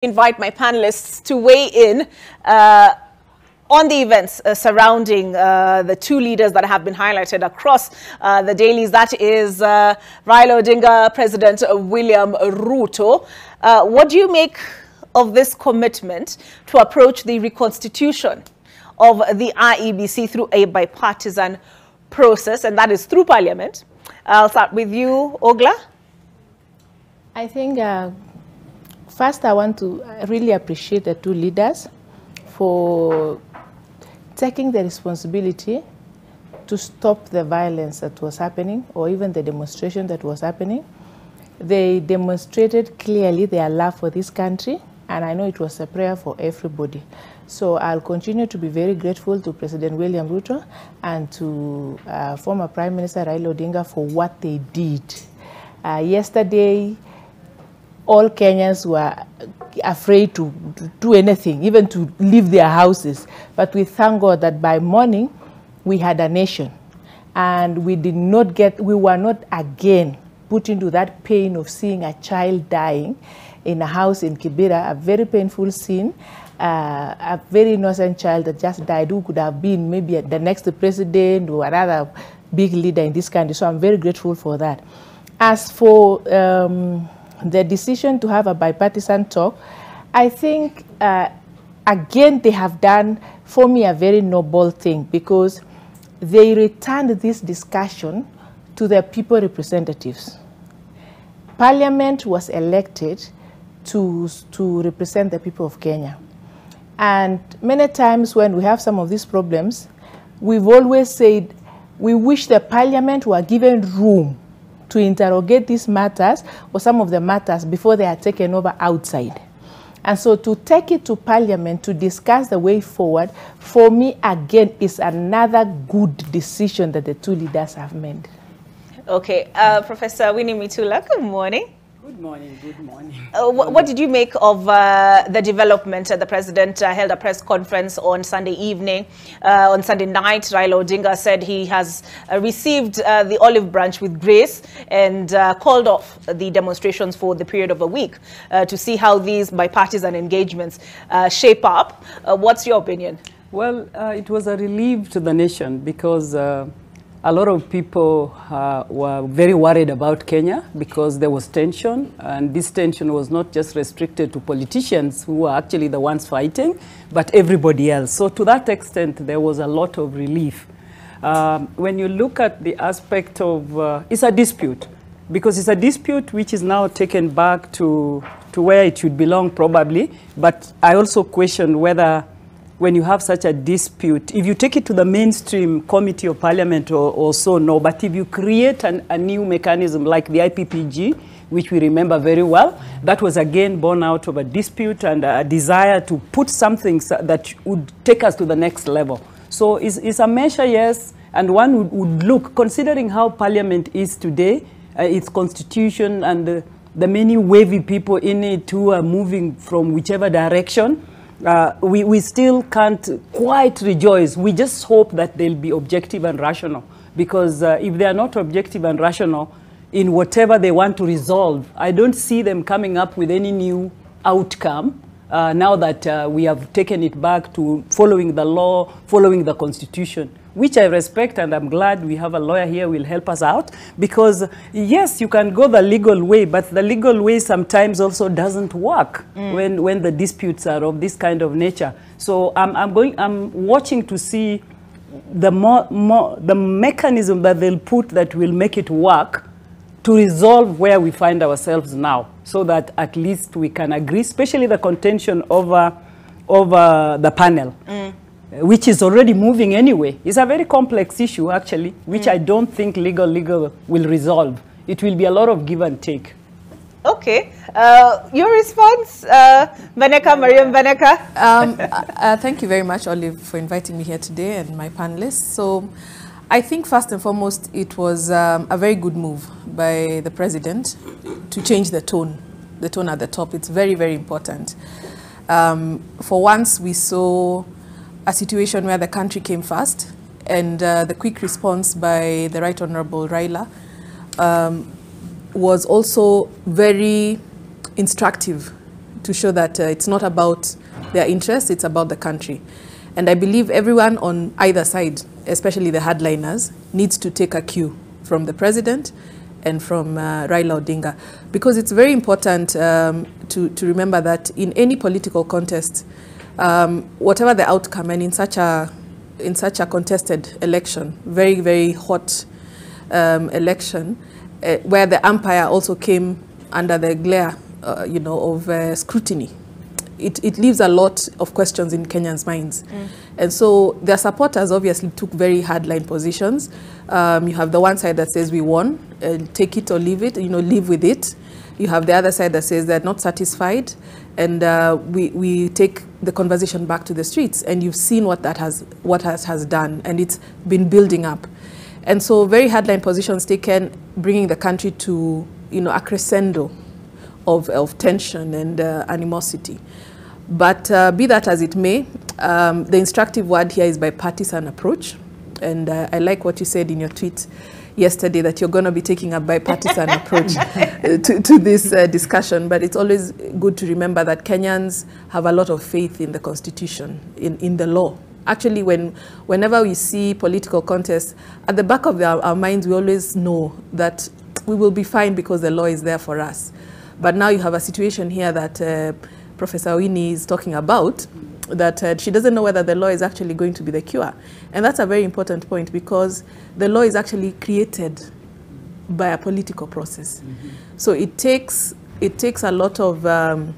Invite my panelists to weigh in on the events surrounding the two leaders that have been highlighted across the dailies. That is Raila Odinga, President William Ruto. What do you make of this commitment to approach the reconstitution of the IEBC through a bipartisan process, and that is through Parliament? I'll start with you, Ogla. I think first I want to really appreciate the two leaders for taking the responsibility to stop the violence that was happening, or even the demonstration that was happening. They demonstrated clearly their love for this country, and I know it was a prayer for everybody. So I'll continue to be very grateful to President William Ruto and to former Prime Minister Raila Odinga for what they did. Yesterday, all Kenyans were afraid to do anything, even to leave their houses. But we thank God that by morning, we had a nation. And we were not again put into that pain of seeing a child dying in a house in Kibera, a very painful scene. A very innocent child that just died, who could have been maybe the next president or another big leader in this country. So I'm very grateful for that. As for the decision to have a bipartisan talk, I think, again, they have done, for me, a very noble thing, because they returned this discussion to the people representatives. Parliament was elected to represent the people of Kenya. And many times when we have some of these problems, we've always said we wish the Parliament were given room to interrogate these matters, or some of the matters, before they are taken over outside. And so to take it to Parliament to discuss the way forward, for me, again, is another good decision that the two leaders have made. Okay, Professor Winnie Mitula, good morning. Good morning, good morning. What did you make of the development? The president held a press conference on Sunday evening. On Sunday night, Raila Odinga said he has received the olive branch with grace and called off the demonstrations for the period of a week to see how these bipartisan engagements shape up. What's your opinion? Well, it was a relief to the nation, because a lot of people were very worried about Kenya because there was tension, and this tension was not just restricted to politicians who were actually the ones fighting, but everybody else. So to that extent, there was a lot of relief. When you look at the aspect of, it's a dispute, because it's a dispute which is now taken back to where it should belong probably, but I also question whether, when you have such a dispute, if you take it to the mainstream committee of parliament or so, no. But if you create a new mechanism like the IPPG, which we remember very well, that was again born out of a dispute and a desire to put something that would take us to the next level. So it's a measure, yes, and one would look, considering how parliament is today, its constitution and the many wavy people in it who are moving from whichever direction, we still can't quite rejoice. We just hope that they'll be objective and rational, because if they are not objective and rational in whatever they want to resolve, I don't see them coming up with any new outcome now that we have taken it back to following the law, following the constitution, which I respect, and I'm glad we have a lawyer here who will help us out, because yes, you can go the legal way, but the legal way sometimes also doesn't work when the disputes are of this kind of nature. So I'm watching to see the mechanism that they'll put that will make it work to resolve where we find ourselves now, so that at least we can agree, especially the contention over the panel. Which is already moving anyway. It's a very complex issue, actually, which I don't think legal will resolve. It will be a lot of give and take. Okay. Your response, Baneka, Mariam Baneka? Thank you very much, Olive, for inviting me here today and my panelists. So I think first and foremost, it was a very good move by the president to change the tone at the top. It's very, very important. For once, we saw a situation where the country came first, and the quick response by the Right Honorable Raila was also very instructive to show that it's not about their interests, it's about the country. And I believe everyone on either side, especially the hardliners, needs to take a cue from the president and from Raila Odinga, because it's very important to remember that in any political contest, whatever the outcome, and in such a contested election, very, very hot election, where the umpire also came under the glare, of scrutiny, it leaves a lot of questions in Kenyans' minds. And so their supporters obviously took very hardline positions. You have the one side that says we won, take it or leave it, live with it. You have the other side that says they're not satisfied, and we take the conversation back to the streets. And you've seen what that has done, and it's been building up. And so very hardline positions taken, bringing the country to a crescendo of tension and animosity. But be that as it may, the instructive word here is bipartisan approach. And I like what you said in your tweet yesterday, that you're going to be taking a bipartisan approach to this discussion. But it's always good to remember that Kenyans have a lot of faith in the Constitution, in the law. Actually, whenever we see political contests, at the back of our minds, we always know that we will be fine because the law is there for us. But now you have a situation here that Professor Winnie is talking about, that she doesn't know whether the law is actually going to be the cure. And that's a very important point, because the law is actually created by a political process. So it takes a lot of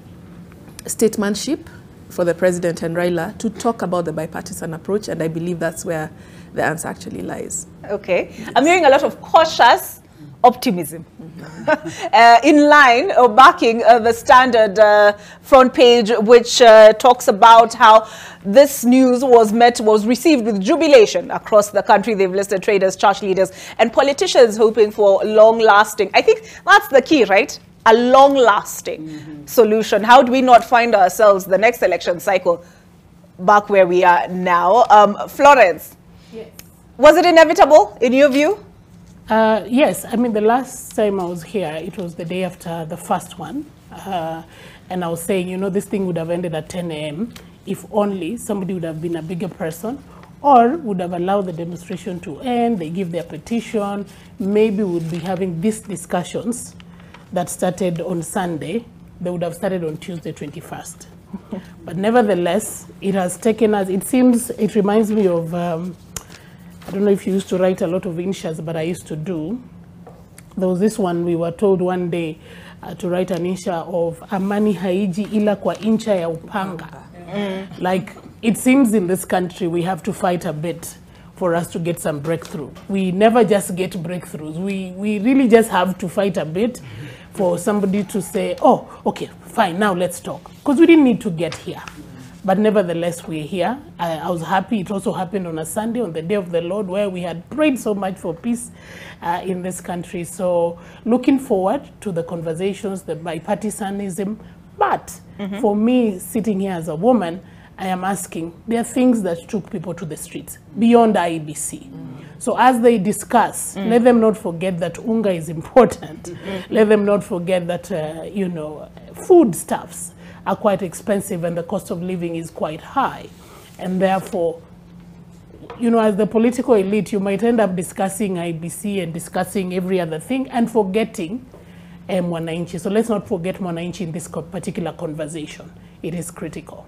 statesmanship for the president and Raila to talk about the bipartisan approach, and I believe that's where the answer actually lies. Okay. Yes. I'm hearing a lot of cautious optimism in line of backing the Standard front page, which talks about how this news was received with jubilation across the country. They've listed traders, church leaders, and politicians hoping for long-lasting. I think that's the key, right? A long-lasting solution. How do we not find ourselves the next election cycle back where we are now? Florence, yes. Was it inevitable in your view? Yes, I mean, the last time I was here, it was the day after the first one. And I was saying, this thing would have ended at 10 a.m. if only somebody would have been a bigger person, or would have allowed the demonstration to end, they give their petition, maybe we'd be having these discussions that started on Sunday. They would have started on Tuesday, 21st. But nevertheless, it has taken us, it reminds me of, I don't know if you used to write a lot of inshas, but I used to do. There was this one, we were told one day to write an insha of amani haiji ila kwa incha ya upanga. Like, it seems in this country we have to fight a bit for us to get some breakthrough. We never just get breakthroughs. We really just have to fight a bit for somebody to say, oh, okay, fine, now let's talk. Because we didn't need to get here. But nevertheless, we're here. I was happy. It also happened on a Sunday, on the day of the Lord, where we had prayed so much for peace in this country. So looking forward to the conversations, the bipartisanism. But for me, sitting here as a woman, I am asking, there are things that took people to the streets beyond IEBC. So as they discuss, let them not forget that unga is important. Let them not forget that, foodstuffs are quite expensive and the cost of living is quite high. And therefore, as the political elite, you might end up discussing IEBC and discussing every other thing and forgetting mwananchi. So let's not forget mwananchi in this particular conversation. It is critical.